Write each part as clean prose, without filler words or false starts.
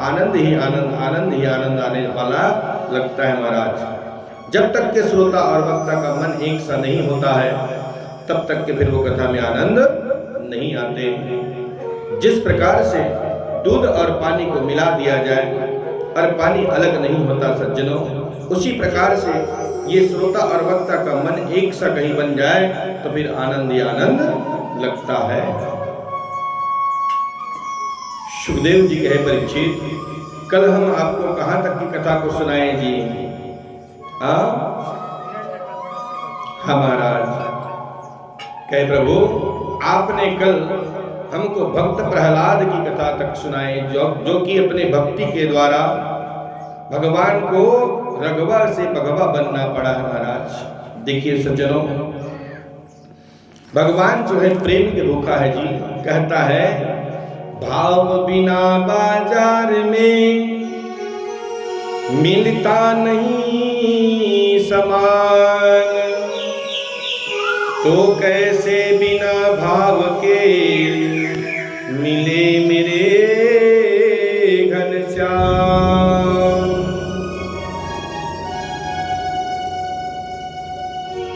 आनंद ही आनंद आने वाला लगता है महाराज। जब तक के श्रोता और वक्ता का मन एक सा नहीं होता है तब तक के फिर वो कथा में आनंद नहीं आते। जिस प्रकार से दूध और पानी को मिला दिया जाए और पानी अलग नहीं होता सज्जनों, उसी प्रकार से ये श्रोता और वक्ता का मन एक सा कहीं बन जाए तो फिर आनंद ही आनंद लगता है। सुखदेव जी कहे परीक्षित, कल हम आपको कहां तक की कथा को सुनाए जी? हाँ महाराज कहे प्रभु आपने कल हमको भक्त प्रहलाद की कथा तक सुनाई, जो कि अपने भक्ति के द्वारा भगवान को रघुवर से भगवा बनना पड़ा है महाराज। देखिए सज्जनों, भगवान जो है प्रेम के भूखा है जी। कहता है भाव बिना बाजार में मिलता नहीं समान, तो कैसे बिना भाव के मिले मेरे घनश्याम।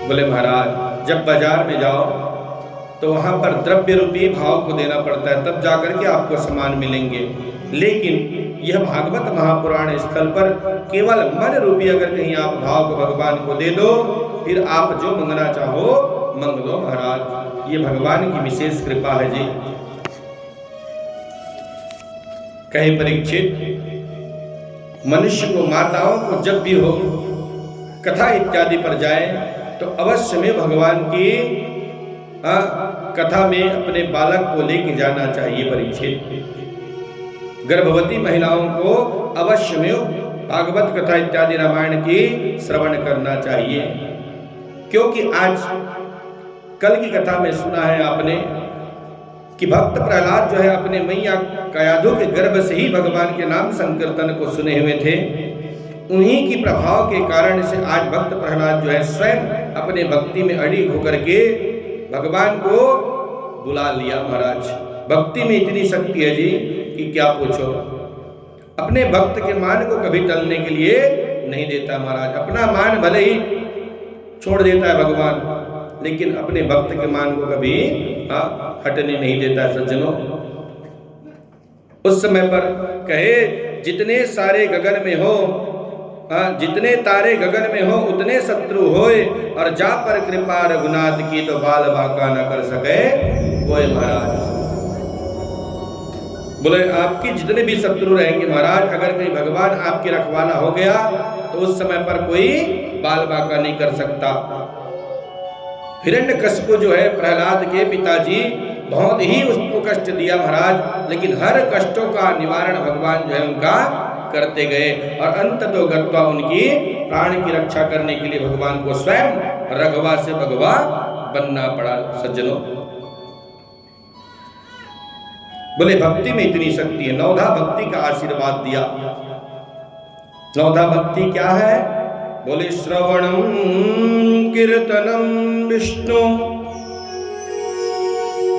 बोले महाराज जब बाजार में जाओ तो वहां पर द्रव्य रूपी भाव को देना पड़ता है, तब जाकर के आपको सामान मिलेंगे। लेकिन यह भागवत महापुराण स्थल पर केवल मन रूपी अगर कहीं आप भाव को भगवान को दे दो, फिर आप जो मंगना चाहो मंग लो महाराज। ये भगवान की विशेष कृपा है जी। कहे परीक्षित, मनुष्य को माताओं को जब भी हो कथा इत्यादि पर जाए तो अवश्य में भगवान की कथा में अपने बालक को लेके जाना चाहिए। परीक्षित, गर्भवती महिलाओं को अवश्य में भागवत कथा इत्यादि रामायण की श्रवण करना चाहिए, क्योंकि आज कल की कथा में सुना है आपने कि भक्त प्रहलाद जो है अपने मैया कयाधु के गर्भ से ही भगवान के नाम संकीर्तन को सुने हुए थे। उन्हीं की प्रभाव के कारण से आज भक्त प्रहलाद जो है स्वयं अपने भक्ति में अड़िग होकर के भगवान को बुला लिया महाराज। भक्ति में इतनी शक्ति है जी कि क्या पूछो। अपने भक्त के मान को कभी टलने के लिए नहीं देता महाराज। अपना मान भले ही छोड़ देता है भगवान, लेकिन अपने भक्त के मान को कभी हटने नहीं देता सज्जनों। उस समय पर कहे जितने सारे गगन में हो, जितने तारे गगन में हो उतने शत्रु होए, और जा पर कृपा रघुनाथ की तो बाल बांका न कर सके कोई महाराज। बोले आपकी जितने भी शत्रु रहेंगे महाराज, अगर कहीं भगवान आपकी रखवाला हो गया तो उस समय पर कोई बाल बांका नहीं कर सकता। हिरण्यकशिपु जो है प्रहलाद के पिताजी, बहुत ही उसको कष्ट दिया महाराज, लेकिन हर कष्टों का निवारण भगवान जो है उनका करते गए, और अंत तो गत्वा उनकी प्राण की रक्षा करने के लिए भगवान को स्वयं रघवा से भगवा बनना पड़ा सज्जनों। बोले भक्ति में इतनी शक्ति है। नवधा भक्ति का आशीर्वाद दिया। नवधा भक्ति क्या है? बोले श्रवणम कीर्तनम विष्णु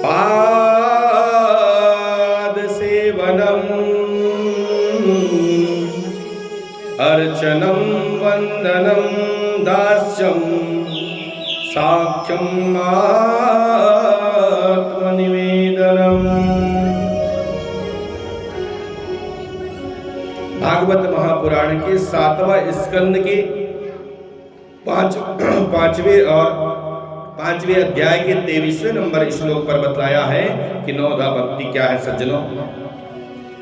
पाद सेवनम अर्चनम वंदनम दास्यम साख्यम आत्मनिवेदनम। भागवत महापुराण के 7वां स्कंद के 5वें अध्याय के 23वें नंबर श्लोक पर बतलाया है कि नवधा भक्ति क्या है सज्जनों।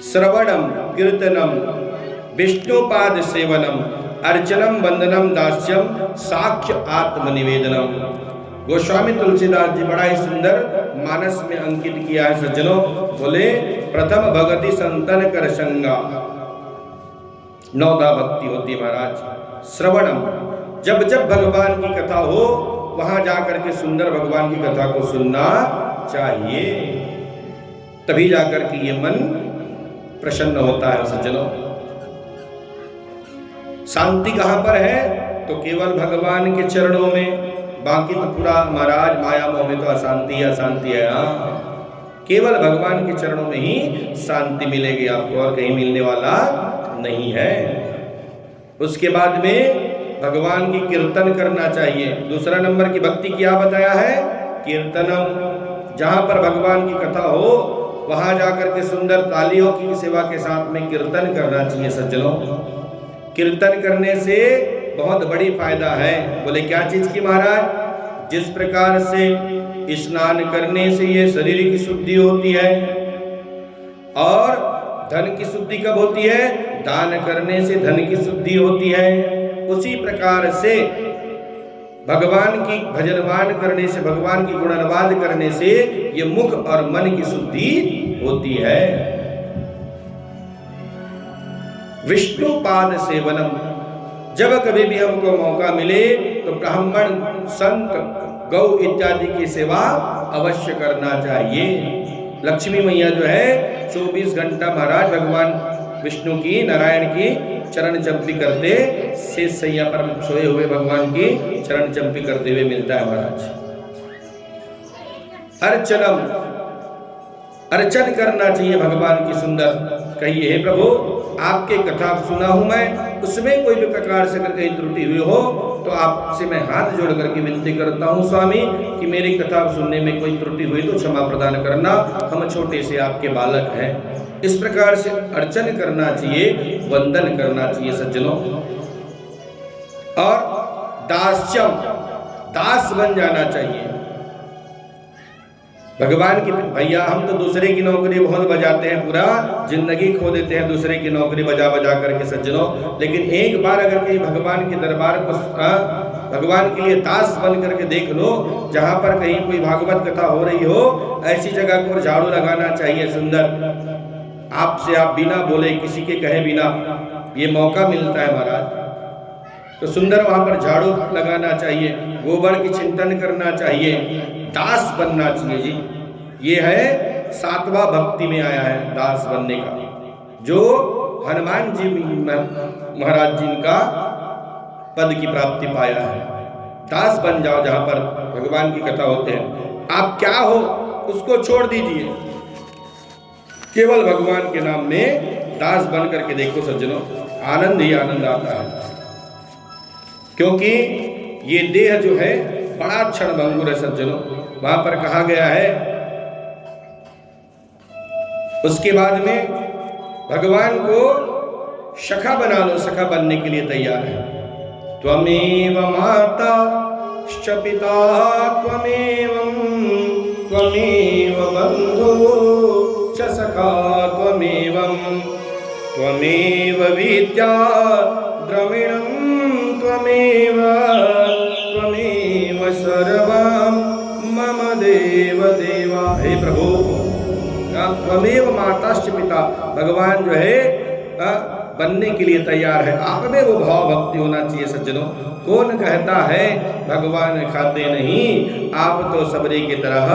श्रवणम कीर्तनम विष्णुपाद सेवनम अर्चनम वंदनम दास्यम साख्य आत्मनिवेदनम। गोस्वामी तुलसीदास जी बड़ा ही सुंदर मानस में अंकित किया है सज्जनों। बोले प्रथम भगति संतन कर संगा। नवधा भक्ति होती महाराज। श्रवणम, जब जब भगवान की कथा हो वहां जाकर के सुंदर भगवान की कथा को सुनना चाहिए, तभी जाकर के ये मन प्रसन्न होता है सज्जनों। शांति कहां पर है? तो केवल भगवान के चरणों में। बाकी तो पूरा महाराज माया मोह में तो अशांति अशांति है। केवल भगवान के चरणों में ही शांति मिलेगी आपको, और कहीं मिलने वाला नहीं है। उसके बाद में भगवान की कीर्तन करना चाहिए। दूसरा नंबर की भक्ति क्या बताया है? कीर्तनम। जहाँ पर भगवान की कथा हो वहाँ जाकर के सुंदर तालियों की सेवा के साथ में कीर्तन करना चाहिए सज्जनों। कीर्तन करने से बहुत बड़ी फायदा है। बोले क्या चीज की महाराज? जिस प्रकार से स्नान करने से ये शरीर की शुद्धि होती है, और धन की शुद्धि कब होती है? दान करने से धन की शुद्धि होती है। उसी प्रकार से भगवान की भजनवान करने से, भगवान की गुणानुवाद करने से ये मुख और मन की शुद्धि होती है। विष्णु पाद सेवनम। जब कभी भी हमको मौका मिले तो ब्राह्मण, संत, गौ इत्यादि की सेवा अवश्य करना चाहिए। लक्ष्मी मैया जो है 24 घंटा महाराज भगवान विष्णु की, नारायण की चरण चंपी करते, शेष सैया पर सोए हुए भगवान की चरण चंपी करते हुए मिलता है महाराज। अर्चनम। अर्चन करना चाहिए भगवान की सुंदर। कहिए हे प्रभु आपके कथा सुना हूं मैं, उसमें कोई भी प्रकार से अगर कहीं त्रुटि हुई हो तो आपसे मैं हाथ जोड़ करके विनती करता हूं स्वामी कि मेरी कथा सुनने में कोई त्रुटि हुई तो क्षमा प्रदान करना, हम छोटे से आपके बालक हैं। इस प्रकार से अर्चन करना चाहिए, वंदन करना चाहिए सज्जनों। और दास्यम, दास बन जाना चाहिए भगवान की। भैया हम तो दूसरे की नौकरी बहुत बजाते हैं, पूरा जिंदगी खो देते हैं दूसरे की नौकरी बजा बजा करके सज्जनों, लेकिन एक बार अगर कहीं भगवान के दरबार को भगवान के लिए दास बन करके देख लो, जहां पर कहीं कोई भागवत कथा हो रही हो, ऐसी जगह पर झाड़ू लगाना चाहिए सुंदर। आपसे आप बिना बोले, किसी के कहे बिना ये मौका मिलता है महाराज, तो सुंदर वहां पर झाड़ू लगाना चाहिए, गोबर की चिंतन करना चाहिए, दास बनना चाहिए जी। ये है 7वां भक्ति में आया है दास बनने का, जो हनुमान जी महाराज जी का पद की प्राप्ति पाया है। दास बन जाओ, जहां पर भगवान की कथा होते हैं। आप क्या हो उसको छोड़ दीजिए, केवल भगवान के नाम में दास बन करके देखो सज्जनों, आनंद ही आनंद आता है। क्योंकि ये देह जो है बड़ा क्षण भंगुर है सज्जनों। वहां पर कहा गया है, उसके बाद में भगवान को सखा बना लो, सखा बनने के लिए तैयार है। त्वमेव माता पिता त्वमेव बंधु च सखा त्वमेव विद्या द्रविणं त्वमेव सर्वं मम देव देवा। हे प्रभु त्वमेव माताश्च पिता, भगवान जो है बनने के लिए तैयार है। आप में वो भाव भक्ति होना चाहिए सज्जनों। कौन कहता है भगवान खाते नहीं, आप तो सबरी की तरह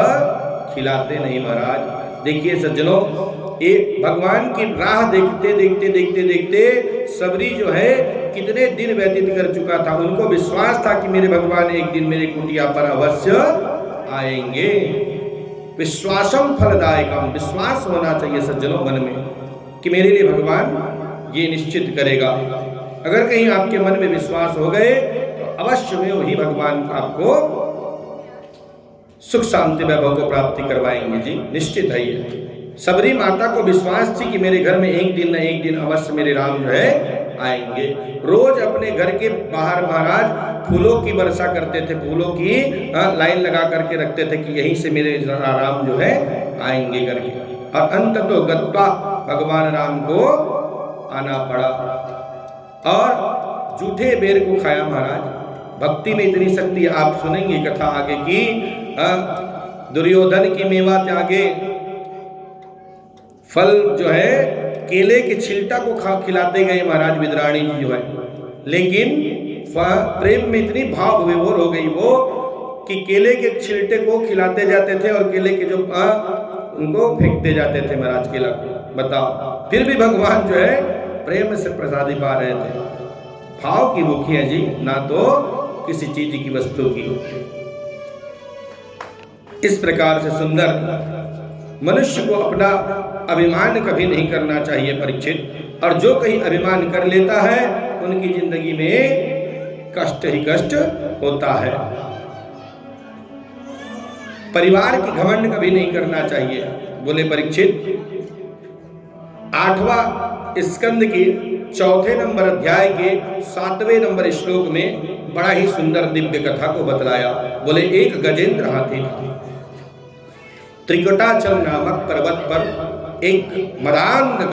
खिलाते नहीं महाराज। देखिए सज्जनों, ये भगवान की राह देखते देखते देखते देखते सबरी जो है कितने दिन व्यतीत कर चुका था। उनको विश्वास था कि मेरे भगवान एक दिन मेरे कुटिया पर अवश्य आएंगे। विश्वासम फलदायकम, विश्वास होना चाहिए सज्जनों मन में कि मेरे लिए भगवान ये निश्चित करेगा। अगर कहीं आपके मन में विश्वास हो गए तो अवश्य में वही भगवान आपको सुख शांति वैभव को प्राप्ति करवाएंगे जी, निश्चित है ये। सबरी माता को विश्वास थी कि मेरे घर में एक दिन न एक दिन अवश्य मेरे राम जो है आएंगे। रोज अपने घर के बाहर महाराज फूलों की वर्षा करते थे, फूलों की लाइन लगा करके रखते थे कि यहीं से मेरे राम जो है आएंगे करके। और अंत तो गत्वा भगवान राम को आना पड़ा और जूठे बेर को खाया महाराज। भक्ति में इतनी शक्ति, आप सुनेंगे कथा आगे की। दुर्योधन की मेवा त्यागे, फल जो है केले के छिलटा को खिलाते गए महाराज विद्राणी जी जो है, लेकिन प्रेम में इतनी भाव विभोर हो गई वो कि केले के छिलटे को खिलाते जाते थे और केले के जो उनको फेंकते जाते थे महाराज केला को। बताओ, फिर भी भगवान जो है प्रेम से प्रसादी पा रहे थे। भाव की मुखी है जी, ना तो किसी चीज की वस्तु की। इस प्रकार से सुंदर मनुष्य को अपना अभिमान कभी नहीं करना चाहिए परीक्षित। और जो कहीं अभिमान कर लेता है उनकी जिंदगी में कष्ट ही कष्ट होता है। परिवार की घमंड कभी नहीं करना चाहिए। बोले परीक्षित, 8वां स्कंद के 4 नंबर अध्याय के 7वें नंबर श्लोक में बड़ा ही सुंदर दिव्य कथा को बतलाया। बोले एक गजेंद्र हाथी था। त्रिकटाचल नामक पर्वत पर एक मदान